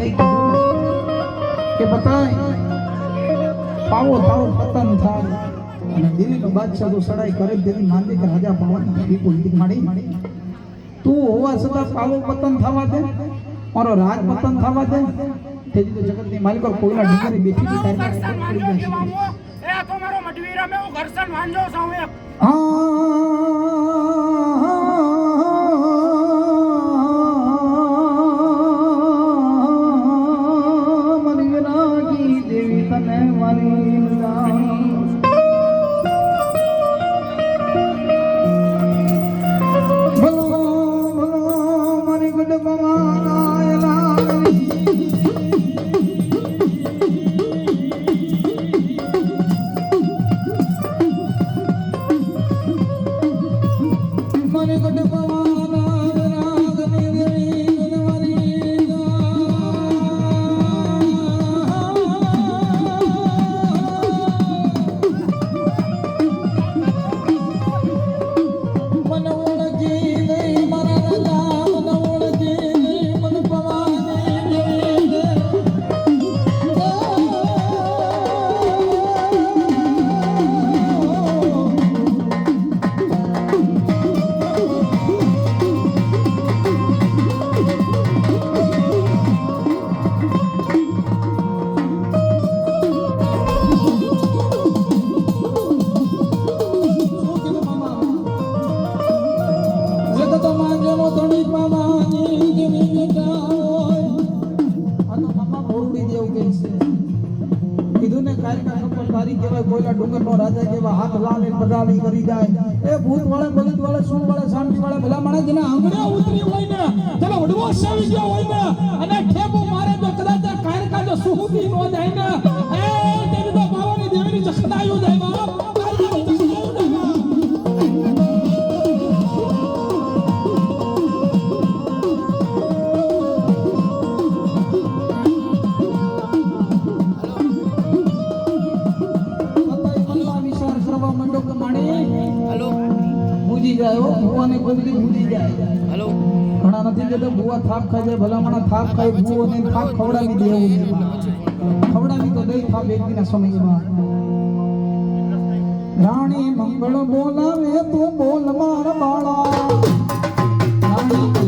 થઈ કે બતાય પાવો તાવો પતન થાય અને દિલ્હીનો બાદશાહ તો સડાઈ કરે તેની માંગે કે રાજા પાવાની એવી પોલિટિક માડી તું હોવા છતાં પાવો પતન થવા દે મારો રાજ પતન થવા દે તેજી તો જગતની માલિક કોઈના ઢીંગરી બેઠી છે તારી પડી જશે એ તો મારો મજવીરા મે હું ઘરસન વાંજો છું એક हाथ लाल बदाली करी जाए ए भूत वाले बलद वाले सुन वाले शांति वाले भला माने जेना आंगणे उतरी होय ने चलो वडवो सेवी गयो होय ने અને ઠેબો મારે તો કદાચ કાયર કા જો સુહુતી નો જાય ને એ તેની તો બાવાની દેવીની જખડાયું જાય બાપ ભૂવાને કોઈ ભૂલી જાય હેલો ઘણા નથી જતો ભૂવા થાપ ખાય છે ભલા માણા થાપ ખાય ભૂવોને થાપ ખવડાવી દેવું ખવડાવી તો દઈ થાપ એક દિના સમયમાં રાણી મંગળ બોલાવે તું બોલ માર બાળા રાણી